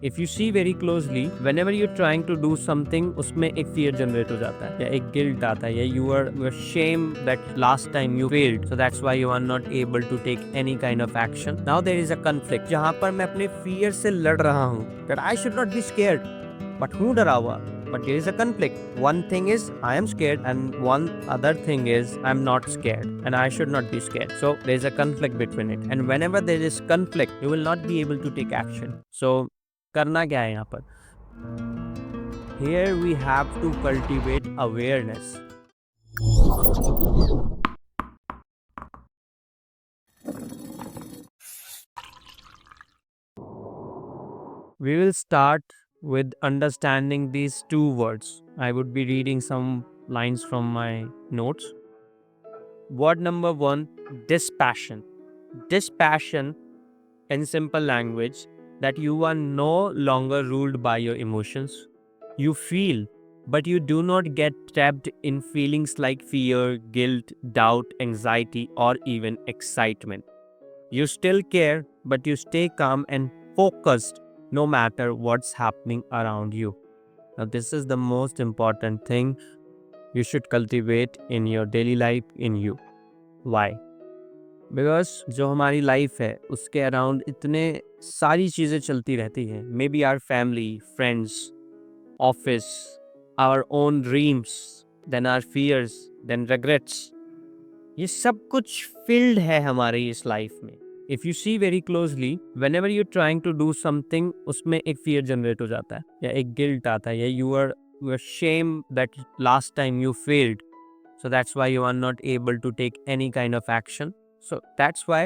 If you see very closely whenever you trying to do something उसमें एक fear generate हो जाता है या एक गिल्ट आता है या you are shame that last time you failed so that's why you are not able to take any kind of action. Now there is a conflict जहां पर मैं अपने फियर से लड़ रहा हूं that I should not be scared. But हूं डरा हुआ? But there is a conflict. One thing is I am scared, and one other thing is I'm not scared, and I should not be scared. So there is a conflict between it. And whenever there is conflict, you will not be able to take action. So करना क्या है यहाँ पर? Here we have to cultivate awareness. We will start with understanding these two words. I would be reading some lines from my notes. Word number 1, dispassion. Dispassion, in simple language, that you are no longer ruled by your emotions. You feel, but you do not get trapped in feelings like fear, guilt, doubt, anxiety, or even excitement. You still care, but you stay calm and focused no matter what's happening around you. Now, this is the most important thing you should cultivate in your daily life in you. Why? Because जो हमारी life है उसके around इतने सारी चीज़ें चलती रहती हैं. Maybe our family, friends, office, our own dreams, then our fears, then regrets. ये सब कुछ फिल्ड है हमारी इस लाइफ में. If you see very closely whenever you trying to do something उसमें एक फियर जनरेट हो जाता है या एक गिल्ट आता है या you are shame that last time you failed so that's why you are not able to take any kind of action. So that's why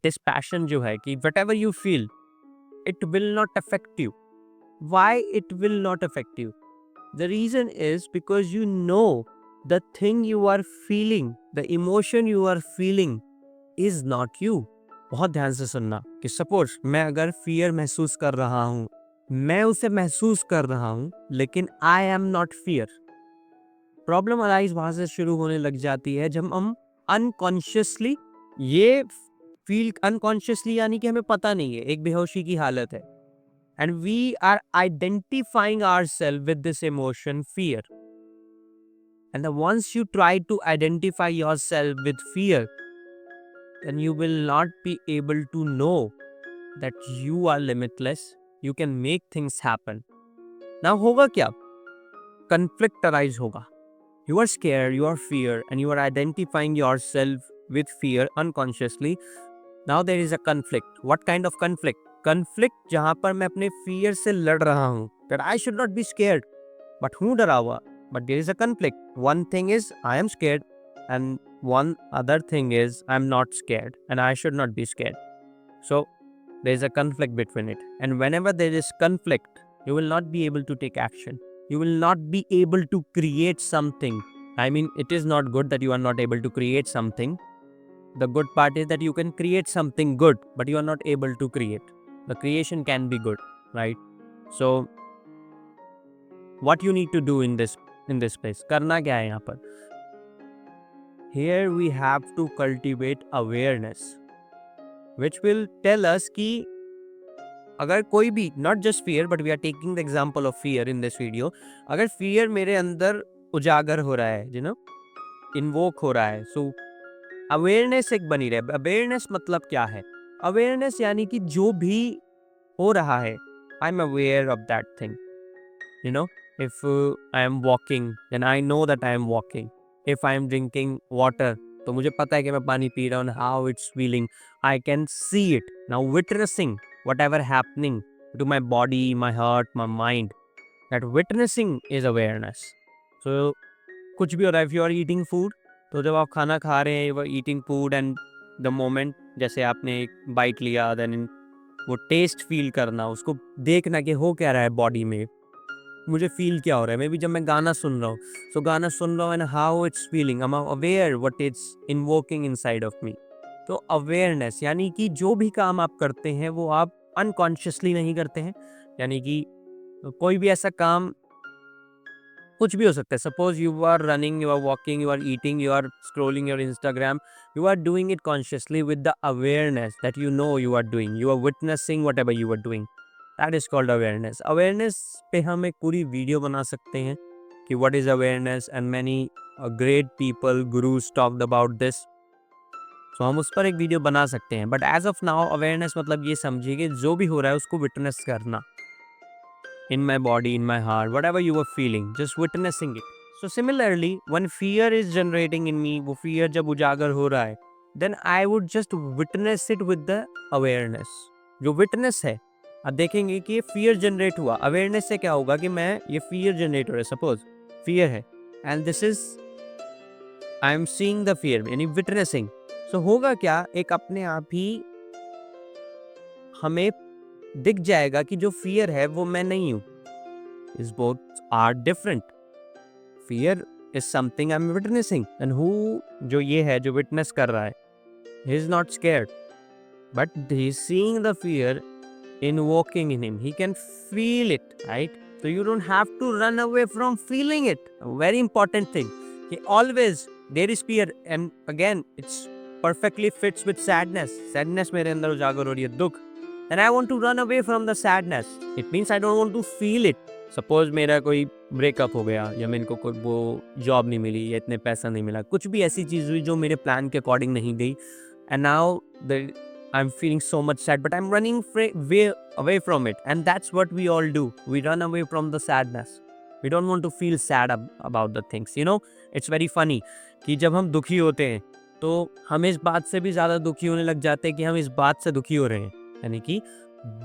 dispassion जो है कि whatever you feel, it will not affect you. Why it will not affect you? The reason is because you know the thing you are feeling, the emotion you are feeling is not you. बहुत ध्यान से सुनना कि suppose मैं अगर fear महसूस कर रहा हूँ, मैं उसे महसूस कर रहा हूँ लेकिन I am not fear. Problem arise वहां से शुरू होने लग जाती है जब हम अनकॉन्शियसली ये फील अनकॉन्शियसली यानी कि हमें पता नहीं है, एक बेहोशी की हालत है and we are identifying ourself with this emotion fear. And once you try to identify yourself with fear then you will not be able to know that you are limitless, you can make things happen. Now होगा क्या? Conflict arise होगा. You are scared, you are fear, and you are identifying yourself with fear unconsciously. Now there is a conflict. What kind of conflict? Conflict जहाँ पर मैं अपने fear से लड़ रहा हूँ that I should not be scared. But हूँ डरा हुआ. But there is a conflict. One thing is I am scared, and one other thing is I'm not scared, and I should not be scared. So there is a conflict between it. And whenever there is conflict, you will not be able to take action. You will not be able to create something. I mean, it is not good that you are not able to create something. The good part is that you can create something good, but you are not able to create. The creation can be good, right? So, what you need to do in this place? करना क्या है यहाँ पर? Here we have to cultivate awareness, which will tell us कि अगर कोई भी not just fear but we are taking the example of fear in this video, अगर fear मेरे अंदर उजागर हो रहा है, you know, invoke हो रहा है, so awareness एक बनी रहे. awareness मतलब क्या है? awareness यानी कि जो भी हो रहा है I'm aware of that thing. You know, if I am walking then I know that I am walking. If I am drinking water तो मुझे पता है कि मैं पानी पी रहा हूँ. How it's feeling, I can see it. Now witnessing whatever happening to my body, my heart, my mind, that witnessing is awareness. So कुछ भी हो रहा है, if you are eating food, तो जब आप खाना खा रहे हैं, you are eating food and the moment जैसे आपने एक बाइट लिया, then वो टेस्ट फील करना, उसको देखना कि हो क्या रहा है बॉडी में, मुझे फील क्या हो रहा है. मे बी जब मैं गाना सुन रहा हूँ, सो गाना सुन रहा हूँ and how it's feeling, I am aware what it's invoking inside of me. तो अवेयरनेस यानी कि जो भी काम आप करते हैं वो आप अनकॉन्शियसली नहीं करते हैं. यानी कि कोई भी ऐसा काम कुछ भी हो सकता है. Suppose you are running, you are walking, you are eating, you are scrolling your Instagram, you are doing it consciously with the awareness that you know you are doing. You are witnessing whatever you are doing. That is called awareness. Awareness पे हम एक पूरी video बना सकते हैं कि what is awareness, and many great people gurus talked about this. तो हम उस पर एक वीडियो बना सकते हैं, but as of now awareness मतलब ये समझिए कि जो भी हो रहा है उसको विटनेस करना, in my body, in my heart, whatever you were feeling, just witnessing it. So similarly, when fear is generating in me, वो fear जब उजागर हो रहा है, then I would just witness it with the awareness. जो witness है, आप देखेंगे कि ये fear generate हुआ, awareness से क्या होगा कि मैं ये fear generate हो रहा है, suppose fear है, and this is I am seeing the fear, यानी witnessing. So होगा क्या, एक अपने आप ही हमें दिख जाएगा कि जो फियर है वो मैं नहीं हूं। Is both are different. Fear is something I am witnessing, and who जो ये है जो विटनेस कर रहा है, he is not scared but he is seeing the fear in walking in him. He can feel it, right? So you don't have to run away from feeling it. A very important thing. कि always there is fear, and again it's perfectly fits with sadness. Sadness मेरे अंदर उजागर हो रही है, दुख, and I want to run away from the sadness. It means I don't want to feel it. Suppose मेरा कोई ब्रेकअप हो गया, या मेरे को कोई वो जॉब नहीं मिली, या इतने पैसा नहीं मिला, कुछ भी ऐसी चीज़ हुई जो मेरे प्लान के अकॉर्डिंग नहीं गई, and now I'm feeling so much sad, but I'm running way away from it. And that's what we all do. We run away from the sadness. We don't want to feel sad about the things. You know, it's very funny कि जब हम दुखी होते हैं तो हम इस बात से भी ज़्यादा दुखी होने लग जाते हैं कि हम इस बात से दुखी हो रहे हैं, यानी कि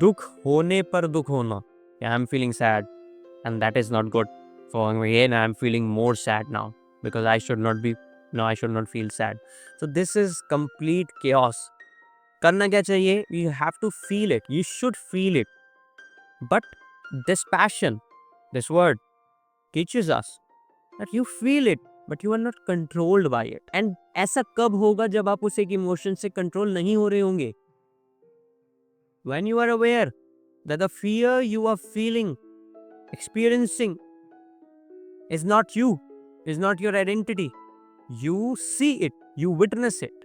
दुख होने पर दुख होना। I'm feeling sad, and that is not good for me, and I'm feeling more sad now because I should not feel sad. So this is complete chaos. करना क्या चाहिए? You have to feel it. You should feel it. But this passion, this word teaches us that you feel it, but you are not controlled by it. And ऐसा कब होगा जब आप उस एक इमोशन से कंट्रोल नहीं हो रहे होंगे? When you are aware that the fear you are feeling, experiencing is not you, is not your identity. You see it, you witness it.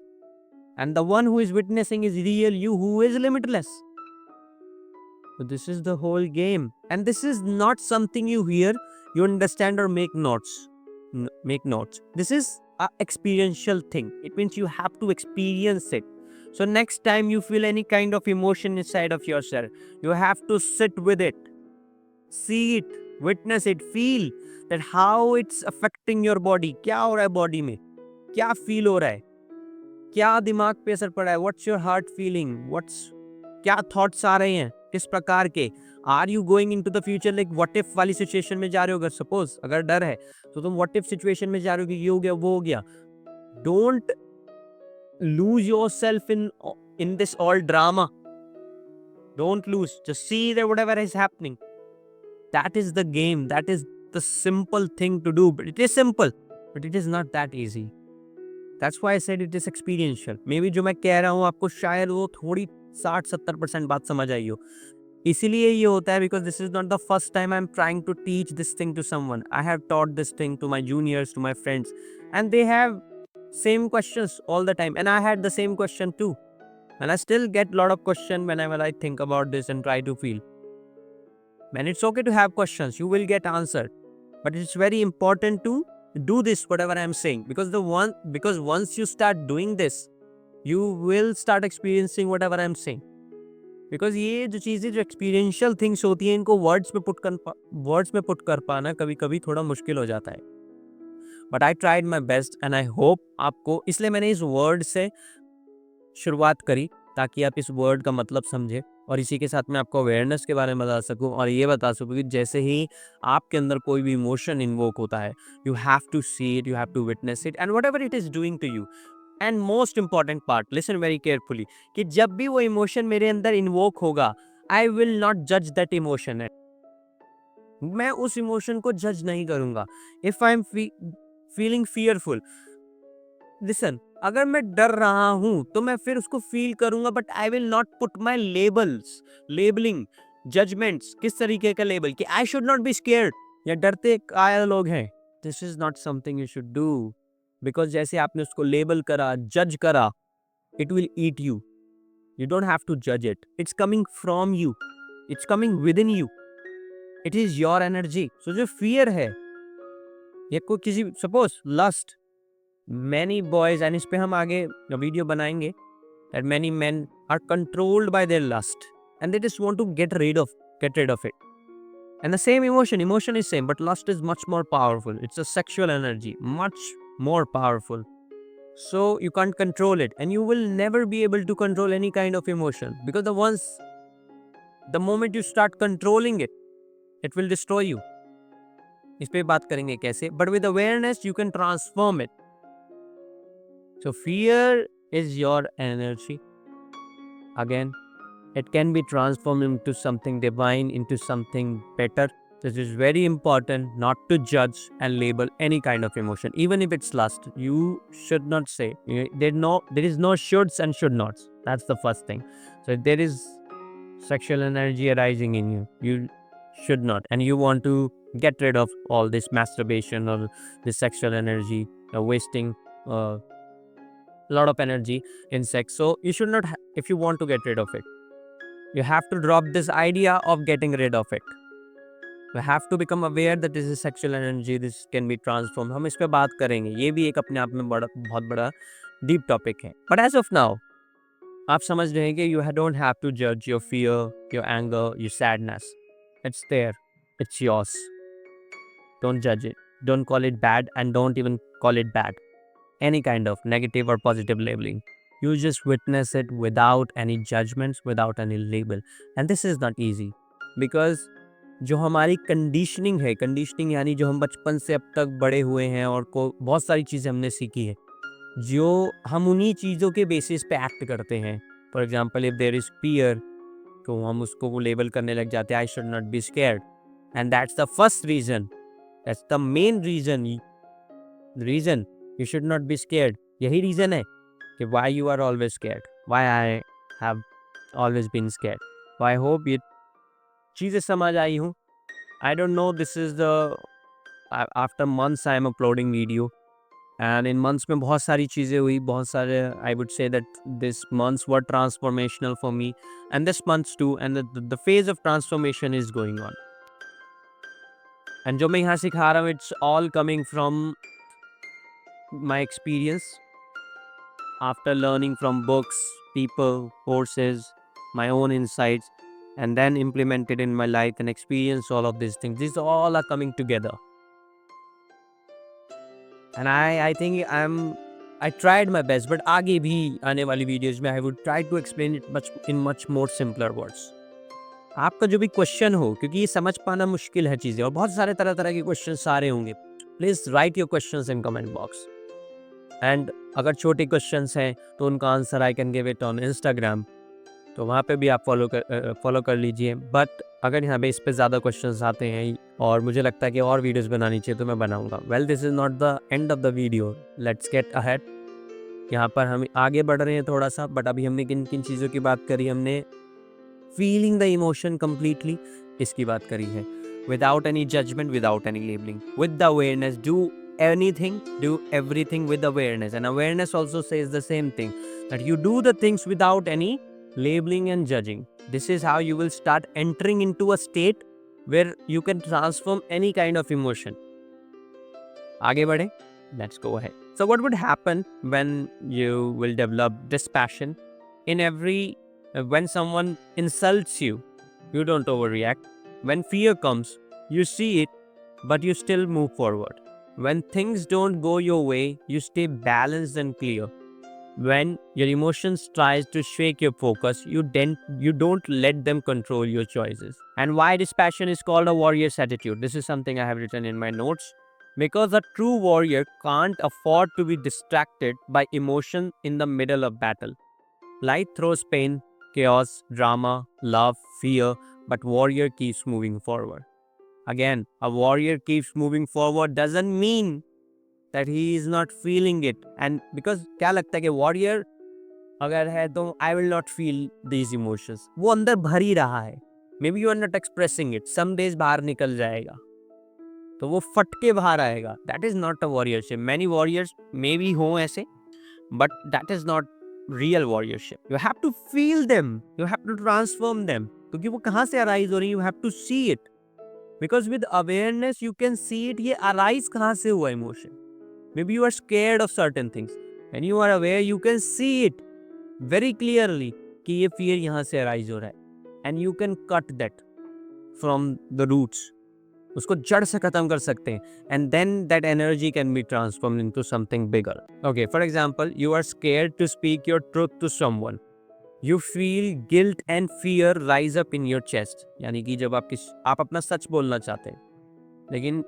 And the one who is witnessing is real you, who is limitless. So this is the whole game. And this is not something you hear, you understand, or make notes. Make notes. This is a experiential thing. It means you have to experience it. So next time you feel any kind of emotion inside of yourself, you have to sit with it. See it, witness it, feel that how it's affecting your body. क्या हो रहा है body में? क्या feel हो रहा है? क्या दिमाग पे असर पड़ा है? What's your heart feeling? क्या थॉट्स आ रहे हैं? किस प्रकार के? Are you going into the future like what if वाली सिचुएशन में जा रहे हो? अगर सपोज अगर डर है तो तुम व्हाट इफ सिचुएशन में जा रहे हो कि ये हो गया वो हो गया। Don't lose yourself in this all drama. Don't lose, just see that whatever is happening, that is the game, that is the simple thing to do. But it is simple, but it is not that easy. That's why I said it is experiential. Maybe जो मैं कह रहा हूँ आपको शायद वो थोड़ी 60-70% बात समझ आई हो। इसीलिए ये होता है because this is not the first time I'm trying to teach this thing to someone. I have taught this thing to my juniors, to my friends, and they have same questions all the time. And I had the same question too. And I still get a lot of questions whenever I think about this and try to feel. Man, it's okay to have questions. You will get answered. But it's very important to do this whatever I am saying, because once you start doing this, you will start experiencing whatever I am saying. Because ये जो चीज़ें जो experiential things होती हैं इनको words में put कर पाना कभी कभी थोड़ा मुश्किल हो जाता है। But I tried my best and I hope आपको, इसलिए मैंने इस word से शुरुआत करी ताकि आप इस वर्ड का मतलब समझें, और इसी के साथ मैं आपको अवेयरनेस के बारे में बता सकूं, और ये बता सकूं कि जैसे ही आपके अंदर कोई भी इमोशन इन्वोक होता है, you have to see it, you have to witness it, and whatever it is doing to you. And most important part, listen very carefully, कि जब भी वो इमोशन मेरे अंदर इन्वोक होगा, आई विल नॉट जज दैट इमोशन। मैं उस इमोशन को जज नहीं करूंगा। If I am feeling fearful, listen, अगर मैं डर रहा हूं तो मैं फिर उसको फील करूंगा, but I will not put my labelling, judgements. किस तरीके का लेबल? कि I should not be scared, या डरते कायर लोग हैं। This is not something you should do, because जैसे आपने उसको लेबल करा, जज करा, it will eat you. You don't have to जज it, it's coming from you. It's coming within you. It is your energy. So जो fear है, ये कोई किसी suppose lust, many boys, and इस पे हम आगे वीडियो बनाएंगे, that many men are controlled by their lust and they just want to get rid of it. And the same emotion is same, but lust is much more powerful. It's a sexual energy, much more powerful. So you can't control it, and you will never be able to control any kind of emotion, because the moment you start controlling it, it will destroy you. इस पे बात करेंगे कैसे, but with awareness you can transform it. So fear is your energy. Again, it can be transformed into something divine, into something better. This is very important, not to judge and label any kind of emotion, even if it's lust. You should not say. There is no shoulds and should nots. That's the first thing. So if there is sexual energy arising in you, you should not, and you want to get rid of all this masturbation or this sexual energy, wasting a lot of energy in sex. So you should not, if you want to get rid of it, you have to drop this idea of getting rid of it. You have to become aware that this is sexual energy, this can be transformed. हम इस पे बात करेंगे, ये भी एक अपने आप में बहुत बड़ा डीप टॉपिक है. But as of now, आप समझ रहे हैं कि you don't have to judge your fear, your anger, your sadness. It's there. It's yours. Don't judge it. Don't call it bad, and don't even call it bad. Any kind of negative or positive labeling. You just witness it without any judgments, without any label. And this is not easy, because जो हमारी conditioning है, conditioning यानी जो हम बचपन से अब तक बड़े हुए हैं और को बहुत सारी चीज़ें हमने सीखी है, जो हम उन्हीं चीज़ों के बेसिस पे एक्ट करते हैं. For example, if there is fear, तो हम उसको वो लेबल करने लग जाते हैं, I should not be scared. And that's the first reason, that's the main reason you should not be scared. यही रीज़न है कि why you are always scared, why I have always been scared. I hope ये चीज़ें समझ आई हूँ. I don't know, this is the after months I M uploading video, and in months में बहुत सारी चीज़ें हुई, बहुत सारे, I would say that this months were transformational for me, and this months too, and the phase of transformation is going on. And जो मैं यहाँ सिखा रहा हूँ, it's all coming from my experience, after learning from books, people, courses, my own insights, and then implemented in my life and experience all of these things. These all are coming together. And I think I tried my best, but आगे भी आने वाली videos में I would try to explain it in much more simpler words. आपका जो भी question हो, क्योंकि ये समझ पाना मुश्किल है चीज़ें, और बहुत सारे तरह के क्वेश्चन सारे होंगे, please write your questions in comment box. And अगर छोटे क्वेश्चंस हैं तो उनका answer I can give it on Instagram, तो वहाँ पे भी आप फॉलो कर लीजिए. बट अगर यहाँ पे इस पे ज़्यादा क्वेश्चंस आते हैं और मुझे लगता है कि और वीडियोस बनानी चाहिए, तो मैं बनाऊँगा. Well, this is not the end of the video, let's get ahead. यहाँ पर हम आगे बढ़ रहे हैं थोड़ा सा, बट अभी हमने किन किन चीज़ों की बात करी, हमने फीलिंग द इमोशन कम्प्लीटली, इसकी बात करी है. Without any judgement, without any labelling, with the awareness, do anything, do everything with awareness. And awareness also says the same thing, that you do the things without any labeling and judging. This is how you will start entering into a state where you can transform any kind of emotion. आगे बढ़े, let's go ahead. So what would happen when you will develop this passion? When someone insults you, you don't overreact. When fear comes, you see it, but you still move forward. When things don't go your way, you stay balanced and clear. When your emotions tries to shake your focus, you don't let them control your choices. And why this passion is called a warrior's attitude? This is something I have written in my notes. Because a true warrior can't afford to be distracted by emotion in the middle of battle. Life throws pain, chaos, drama, love, fear, but warrior keeps moving forward. Again, a warrior keeps moving forward doesn't mean that he is not feeling it. And because क्या लगता है कि warrior अगर है तो I will not feel these emotions. वो अंदर भर ही रहा है. Maybe you are not expressing it. Some days बाहर निकल जाएगा, तो वो फट के बाहर आएगा. That is not a warriorship. Many warriors maybe हों ऐसे, but that is not real warriorship. You have to feel them. You have to transform them. क्योंकि वो कहाँ से अराइज हो रही है, you have to see it, because with awareness you can see it, ये अराइज कहाँ से हुआ emotion. Maybe you are scared of certain things. When you are aware, you can see it very clearly कि ये fear यहाँ से arise हो रहा है. And you can cut that from the roots. उसको जड़ से खत्म कर सकते हैं. And then that energy can be transformed into something bigger. Okay, for example, you are scared to speak your truth to someone. You feel guilt and fear rise up in your chest. यानी कि जब आप अपना सच बोलना चाहते हैं, लेकिन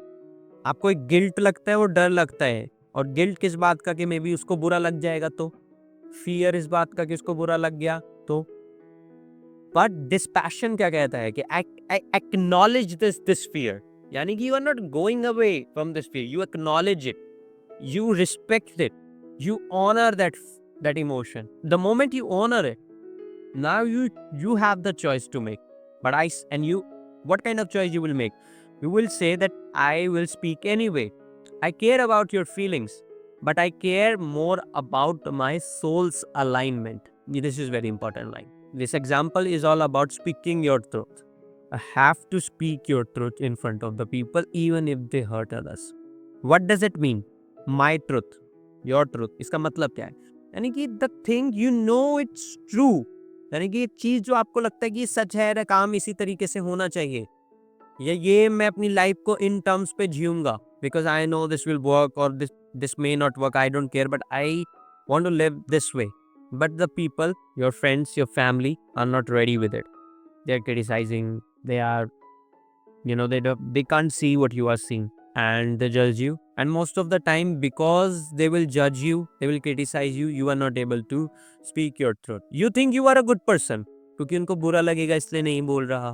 आपको एक गिल्ट लगता है, वो डर लगता है. और गिल्ट किस बात का कि मे बी उसको बुरा लग जाएगा, तो फियर इस बात का कि उसको बुरा लग गया तो. बट डिस्पैशन क्या कहता है कि एक्नॉलेज दिस फियर, यानी कि you are not going away from this fear, you acknowledge it, you respect it, you honour that emotion. The moment you honour it, now you have the choice to make. But what kind of choice you will make? You will say that I will speak anyway. I care about your feelings, but I care more about my soul's alignment. This is very important line. This example is all about speaking your truth. I have to speak your truth in front of the people, even if they hurt others. What does it mean? My truth, your truth. इसका मतलब क्या है? यानी कि the thing you know it's true. यानी कि एक चीज जो आपको लगता है कि सच है, काम इसी तरीके से होना चाहिए, ये मैं अपनी लाइफ को इन टर्म्स पे जीऊंगा, because I know this will work और this may not work, I don't care, but I want to live this way. But the people, your friends, your family are not ready with it. They are criticising, they are they can't see what you are seeing, and they judge you. And most of the time, because they will judge you, they will criticize you, you are not able to speak your truth. You think you are a good person, क्योंकि उनको बुरा लगेगा इसलिए नहीं बोल रहा.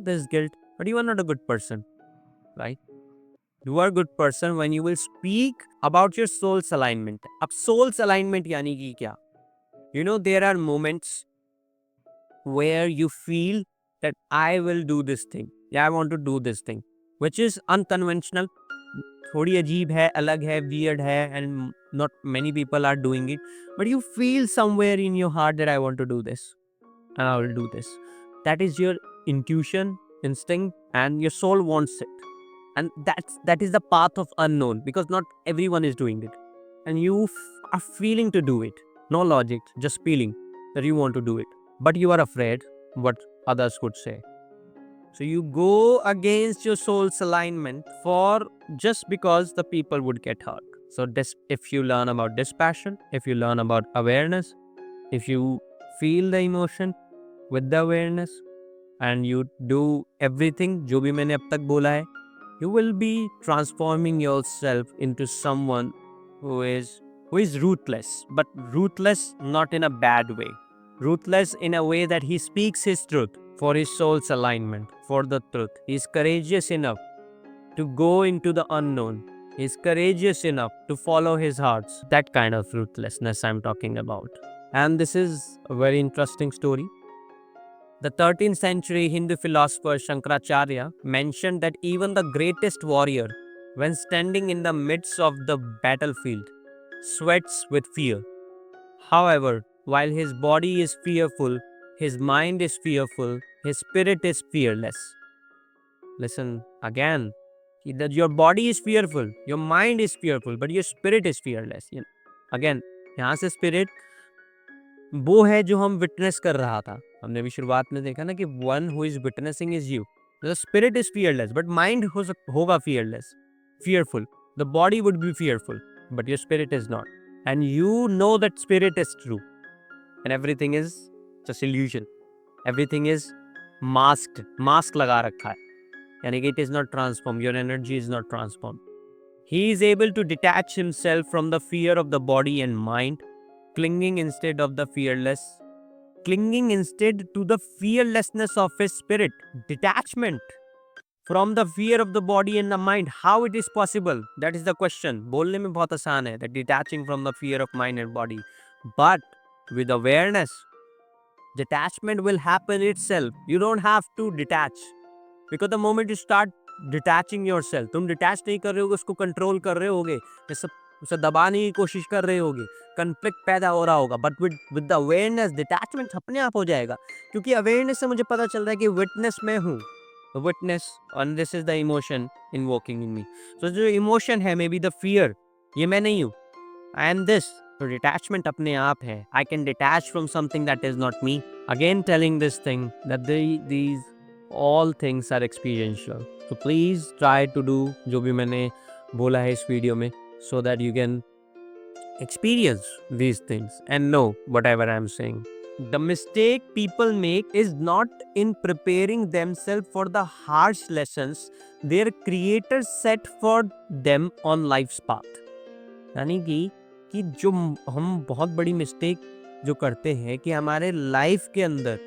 There's guilt, but you are not a good person, right? You are a good person when you will speak about your soul's alignment. अब soul's alignment यानी कि क्या? There are moments where you feel that I will do this thing. Yeah, I want to do this thing, which is unconventional. थोड़ी अजीब है, अलग है, weird है, and not many people are doing it. But you feel somewhere in your heart that I want to do this, and I will do this. That is your intuition, instinct, and your soul wants it. And that is the path of unknown, because not everyone is doing it. And you are feeling to do it. No logic, just feeling that you want to do it. But you are afraid what others would say. So you go against your soul's alignment for just because the people would get hurt. So if you learn about dispassion, if you learn about awareness, if you feel the emotion with the awareness, and you do everything जो भी मैंने अब तक बोला है, you will be transforming yourself into someone who is ruthless, but ruthless not in a bad way. Ruthless in a way that he speaks his truth for his soul's alignment, for the truth. He is courageous enough to go into the unknown. He is courageous enough to follow his hearts. That kind of ruthlessness I'm talking about. And this is a very interesting story. The 13th century Hindu philosopher Shankaracharya mentioned that even the greatest warrior, when standing in the midst of the battlefield, sweats with fear. However, while his body is fearful, his mind is fearful, his spirit is fearless. Listen again. That your body is fearful, your mind is fearful, but your spirit is fearless. Again, यहाँ से spirit वो है जो हम witness कर रहा था. हमने भी शुरुआत में देखा ना कि one who is witnessing is you. The spirit is fearless, but mind होगा fearless, fearful. The body would be fearful, but your spirit is not. And you know that spirit is true, and everything is just illusion. Everything is masked, mask लगा रखा है, यानी कि it is not transform. Your energy is not transform. He is able to detach himself from the fear of the body and mind, clinging instead to the fearlessness of his spirit. Detachment from the fear of the body and the mind. How it is possible? That is the question. बोलने में बहुत आसान है, that detaching from the fear of mind and body. But with awareness, detachment will happen itself. You don't have to detach. Because the moment you start detaching yourself, तुम detach नहीं कर रहे होगे, उसको control कर रहे होगे. उसे दबाने की कोशिश कर रहे होगे, कन्फ्लिक्ट पैदा हो रहा होगा, but with the awareness detachment अपने आप हो जाएगा, क्योंकि अवेयरनेस से मुझे पता चल रहा है कि विटनेस मैं हूँ, witness, and this is the emotion invoking in me. So जो इमोशन है, मे बी द फियर, ये मैं नहीं हूँ, आई एम दिस। तो डिटैचमेंट अपने आप है, I can detach from something that is not me. Again telling this thing that these all things are experiential. तो प्लीज ट्राई टू डू जो भी मैंने बोला है इस वीडियो में, so that you can experience these things and know whatever I am saying. The mistake people make is not in preparing themselves for the harsh lessons their creator set for them on life's path. यानी कि जो हम बहुत बड़ी mistake जो करते हैं कि हमारे लाइफ के अंदर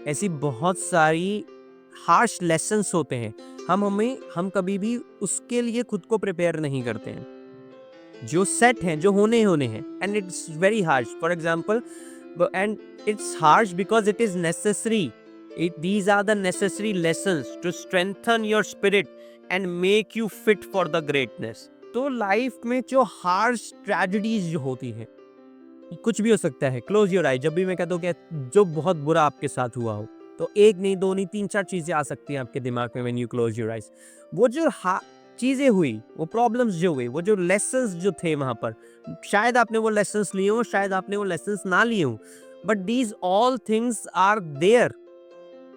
ऐसी बहुत सारी हार्श लेसन्स होते हैं, हम कभी भी उसके लिए खुद को प्रिपेयर नहीं करते हैं, जो सेट हैं, जो होने हैं, and it's very harsh. For example, and it's harsh because it is necessary. These are the necessary lessons to strengthen your spirit and make you fit for the greatness. तो life में जो harsh tragedies जो होती है, कुछ भी हो सकता है, क्लोज योर आई। जब भी मैं कहता हूँ कि जो बहुत बुरा आपके साथ हुआ हो, तो एक नहीं, दो नहीं, 3-4 चीजें आ सकती हैं आपके दिमाग में when you close your eyes. वो जो चीजें हुई, वो प्रॉब्लम्स जो हुई, वो जो लेसन्स जो थे वहां पर, शायद आपने वो लेसन्स लिए हो, शायद आपने वो लेसन्स ना लिए हो, but these all things are there.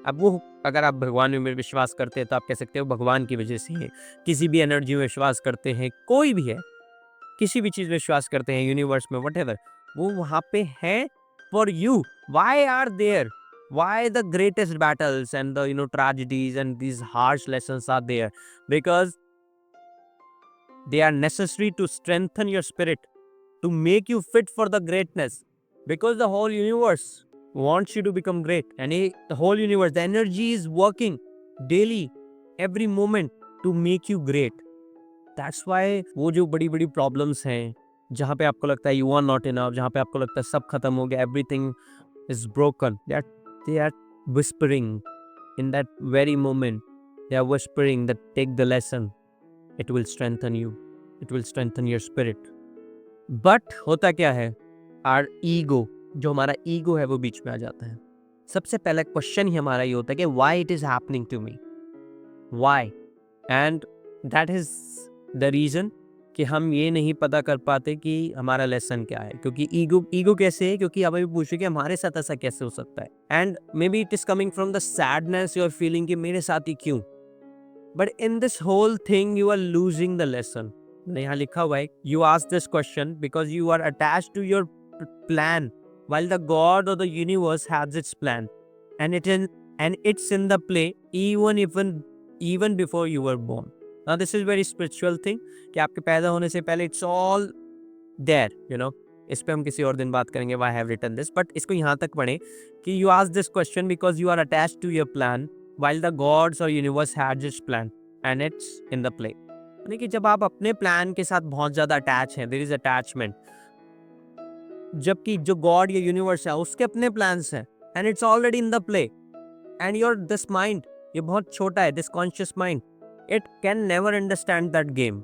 अब वो, अगर आप भगवान में विश्वास करते हैं तो आप कह सकते हो भगवान की वजह से है, किसी भी एनर्जी में विश्वास करते हैं, कोई भी है, किसी भी चीज में विश्वास करते हैं, यूनिवर्स में, व्हाटएवर, वो वहां पे है for you. Why are there? Why the greatest battles and the tragedies and these harsh lessons are there? Because they are necessary to strengthen your spirit, to make you fit for the greatness. Because the whole universe wants you to become great, and the whole universe, the energy is working daily, every moment to make you great. That's why वो जो बड़ी बड़ी problems हैं, जहाँ पे आपको लगता है यू आर नॉट इनफ, जहाँ पे आपको लगता है सब खत्म हो गया, everything is broken, that they are whispering in that very moment, they are whispering that take the lesson, it will strengthen you, it will strengthen your spirit. But होता क्या है, our ego, जो हमारा ego है वो बीच में आ जाता है। सबसे पहला क्वेश्चन ही हमारा ये होता है कि why it is happening to me, why, and that is the reason कि हम ये नहीं पता कर पाते कि हमारा लेसन क्या है। क्योंकि ईगो कैसे है, क्योंकि आप अभी पूछे कि हमारे साथ ऐसा कैसे हो सकता है, and maybe it is coming from the sadness you are feeling कि मेरे साथ ही क्यों। But in this whole thing you are losing the lesson. यहाँ लिखा हुआ है, you ask this question because you are attached to your plan while the God or the universe has its plan, and it's in the play even before you were born. Now this is very spiritual thing कि आपके पैदा होने से पहले it's all there, इस पे हम किसी और दिन बात करेंगे why I have written this, but इसको यहाँ तक पढ़ें कि you ask this question because you are attached to your plan while the gods or universe had its plan and it's in the play. यानी कि जब आप अपने प्लान के साथ बहुत ज्यादा अटैच हैं, there is attachment, जबकि जो गॉड या यूनिवर्स है उसके अपने प्लान्स हैं, and it's already in the play, and your this mind, ये बहुत छोटा है, this conscious mind, it can never understand that game.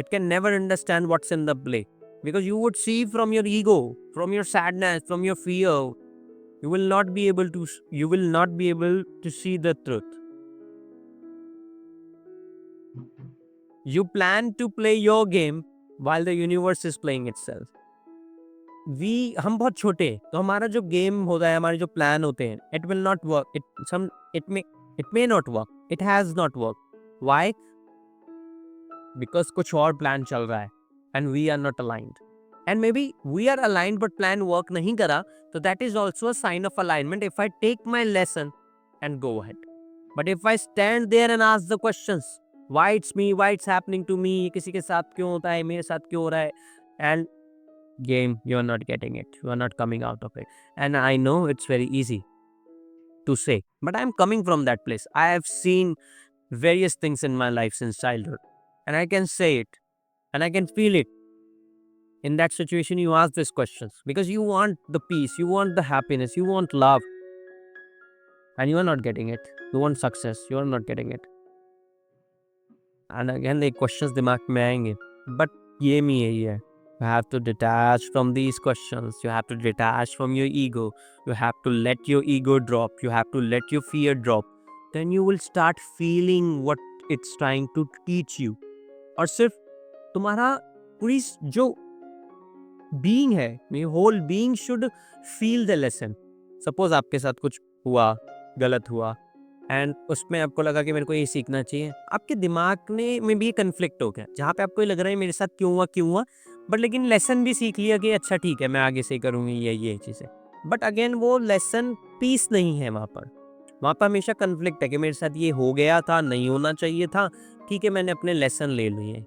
It can never understand what's in the play. Because you would see from your ego, from your sadness, from your fear, you will not be able to see the truth. You plan to play your game while the universe is playing itself. हम बहुत छोटे, तो हमारा जो game होता है, हमारे जो प्लान होते हैं, it will not work. It may not work. It has not worked. Why? Because कुछ और प्लान चल रहा है and we are not aligned. And maybe we are aligned but plan work नहीं करा, so that is also a sign of alignment if I take my lesson and go ahead. But if I stand there and ask the questions, why it's me, why it's happening to me, किसी के साथ क्यों होता है, मेरे साथ क्यों हो रहा है, and game, you are not getting it, you are not coming out of it. And I know it's very easy to say, but I'm coming from that place. I have seen various things in my life since childhood, and I can say it and I can feel it. In that situation you ask these questions because you want the peace, you want the happiness, you want love, and you are not getting it. You want success, you are not getting it. And again the questions दिमाग में आएंगे, but game ही यही है, You have to detach from these questions. You have to detach from your ego. You have to let your ego drop. You have to let your fear drop. Then you will start feeling what it's trying to teach you. और सिर्फ तुम्हारा पूरी जो being है, your whole being should feel the lesson. Suppose आपके साथ कुछ हुआ, गलत हुआ, एंड उसमें आपको लगा कि मेरे को ये सीखना चाहिए, आपके दिमाग में भी ये कन्फ्लिक्ट हो गया, जहाँ पे आपको ये लग रहा है मेरे साथ क्यों हुआ, बट लेकिन लेसन भी सीख लिया कि अच्छा ठीक है मैं आगे से करूँगी ये चीज़ें, बट अगेन वो लेसन पीस नहीं है वहाँ पर हमेशा कन्फ्लिक्ट है कि मेरे साथ ये हो गया था, नहीं होना चाहिए था, ठीक है मैंने अपने लेसन ले लिए,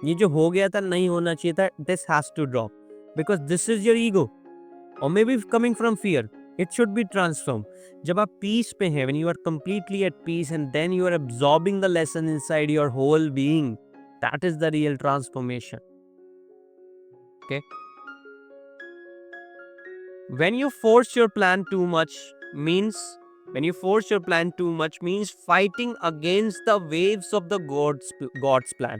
ये जो हो गया था नहीं होना चाहिए था, this has to drop because this is your ego और may be coming from fear, it should be transform. जब आप पीस पे हैं, when you are completely at peace and then you are absorbing the lesson inside your whole being, that is the real transformation. Okay, when you force your plan too much means fighting against the waves of the god's plan.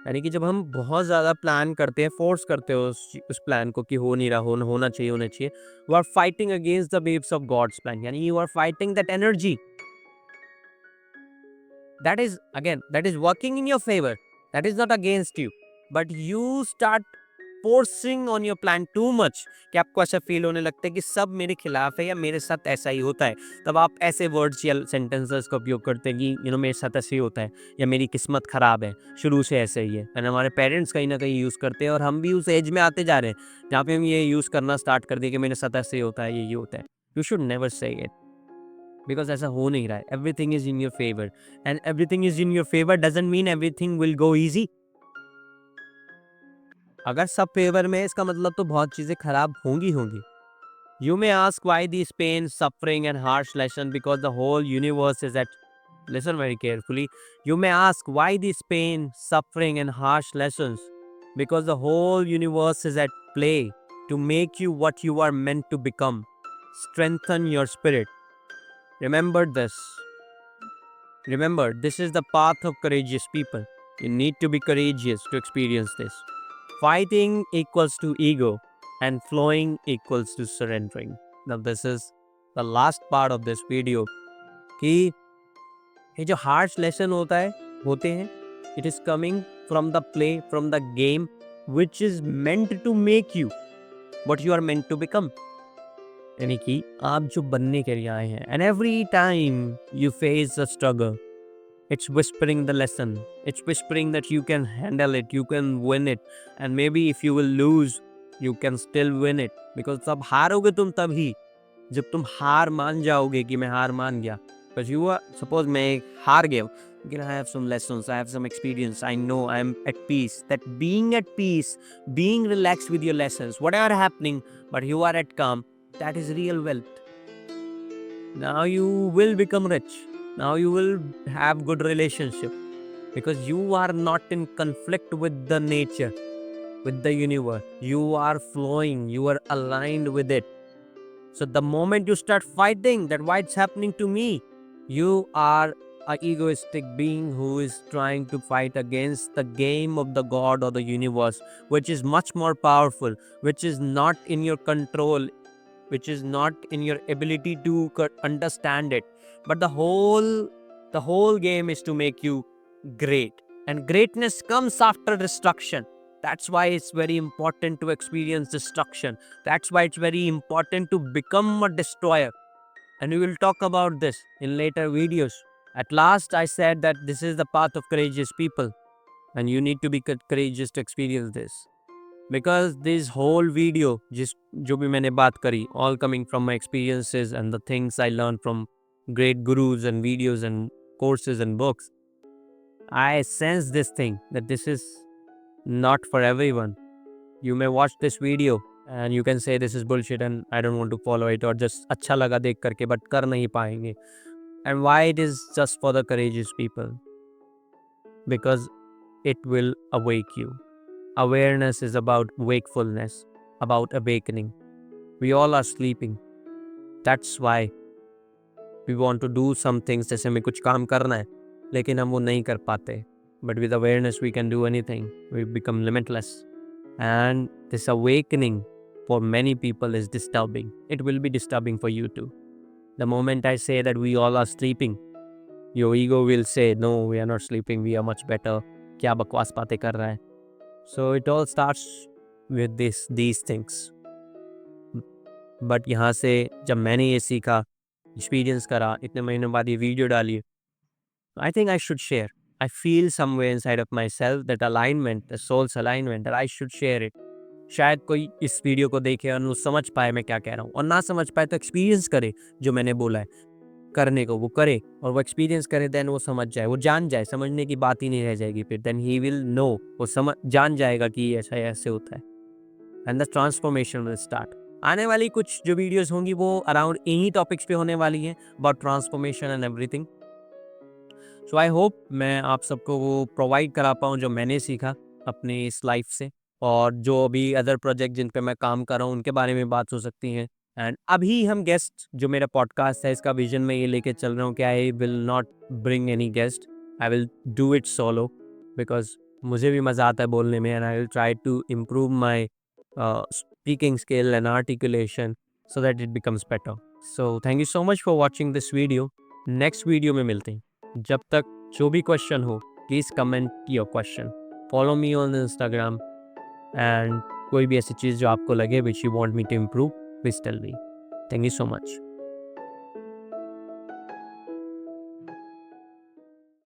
यानी कि जब हम बहुत ज़्यादा plan करते हैं, force करते हो उस प्लान को कि हो नहीं रहा, होना चाहिए, you are fighting against the waves of God's plan. यानी you are fighting that energy that is working in your favor, that is not against you, but you start forcing on your plan too much कि आपको ऐसा feel होने लगता है कि सब मेरे खिलाफ है या मेरे साथ ऐसा ही होता है. तब आप ऐसे वर्ड्स या सेंटेंसेस का उपयोग करते हैं कि मेरे साथ ऐसे ही होता है या मेरी किस्मत खराब है, शुरू से ऐसे ही है. एंड हमारे पेरेंट्स कहीं ना कहीं यूज़ करते हैं और हम भी उस एज में आते जा रहे हैं जहाँ पे हम ये यूज़ करना स्टार्ट कर दिए कि मेरे साथ ऐसे ही होता है, ये होता है. You should never say it because ऐसा हो नहीं रहा है. Everything is in your favour and everything is in your favour doesn't mean everything will go easy. अगर सब फेवर में है इसका मतलब तो बहुत चीजें खराब होंगी. You may ask why these pain, suffering and harsh lesson because the whole universe is at, listen very carefully, you may ask why these pain, suffering and harsh lessons because the whole universe is at play to make you what you are meant to become. Strengthen your spirit. Remember this. Remember, this is the path of courageous people. You need to be courageous to experience this. Fighting equals to ego and flowing equals to surrendering. Now this is the last part of this video कि ये जो harsh lesson होते हैं, it is coming from the play, from the game which is meant to make you what you are meant to become. यानी कि आप जो बनने के लिए आए हैं, and every time you face a struggle, it's whispering the lesson. It's whispering that you can handle it, you can win it, and maybe if you will lose, you can still win it. Because तब हारोगे तुम तभी जब तुम हार मान जाओगे कि मैं हार मान गया. Because you are, suppose मैं हार गया, I have some lessons, I have some experience, I know I am at peace. That being at peace, being relaxed with your lessons, whatever happening, but you are at calm, that is real wealth. Now you will become rich. Now you will have good relationship because you are not in conflict with the nature, with the universe. You are flowing, you are aligned with it. So the moment you start fighting that why it's happening to me, you are an egoistic being who is trying to fight against the game of the God or the universe, which is much more powerful, which is not in your control, which is not in your ability to understand it. But the whole game is to make you great, and greatness comes after destruction. That's why it's very important to experience destruction. That's why it's very important to become a destroyer, and we will talk about this in later videos. At last I said that this is the path of courageous people, and you need to be courageous to experience this. Because this whole video, जो भी मैंने बात करी, all coming from my experiences and the things I learned from great gurus and videos and courses and books, I sense this thing that this is not for everyone. You may watch this video and you can say this is bullshit and I don't want to follow it, or just अच्छा लगा देख करके but कर नहीं पाएंगे. And why it is just for the courageous people? Because it will awake you. Awareness is about wakefulness, about awakening. We all are sleeping. That's why we want to do some things. जैसे हमें कुछ काम करना है लेकिन हम वो नहीं कर पाते. But with awareness we can do anything. We become limitless. And this awakening for many people is disturbing. It will be disturbing for you too. The moment I say that we all are sleeping, your ego will say, no, we are not sleeping, we are much better. क्या बकवास बातें कर रहा है? So it all starts with these things. But यहाँ से जब मैंने ये सीखा, एक्सपीरियंस करा, इतने महीनों बाद ये वीडियो डाली, I think I should share. I feel somewhere inside of myself that alignment, the soul's alignment, that I should share it. शायद कोई इस वीडियो को देखे और वो समझ पाए मैं क्या कह रहा हूँ, और ना समझ पाए तो एक्सपीरियंस करे जो मैंने बोला है करने को, वो करे और वो एक्सपीरियंस करे, देन वो समझ जाए, वो जान जाए, समझने की बात ही नहीं रह जाएगी फिर, देन ही विल नो, वो समझ जान जाएगा कि ऐसा ऐसे होता है, and the transformation will start. आने वाली कुछ जो वीडियोस होंगी वो अराउंड इन्हीं टॉपिक्स पे होने वाली हैं, about transformation and everything. So I hope मैं आप सबको वो प्रोवाइड करा पाऊँ जो मैंने सीखा अपनी इस लाइफ से, और जो अभी अदर प्रोजेक्ट जिन पे मैं काम कर रहा हूँ उनके बारे में बात हो सकती है। एंड अभी हम गेस्ट, जो मेरा पॉडकास्ट है इसका विजन मैं ये लेके चल रहा हूँ कि I will not bring any guest, I will do it solo, because मुझे भी मज़ा आता है बोलने में, and I will try to improve my speaking skill and articulation so that it becomes better. So thank you so much for watching this video. Next video में मिलते हैं। जब तक जो भी क्वेश्चन हो, please comment your question, follow me on Instagram, and कोई भी ऐसी चीज़ जो आपको लगे which you want me to improve, please tell me. Thank you so much.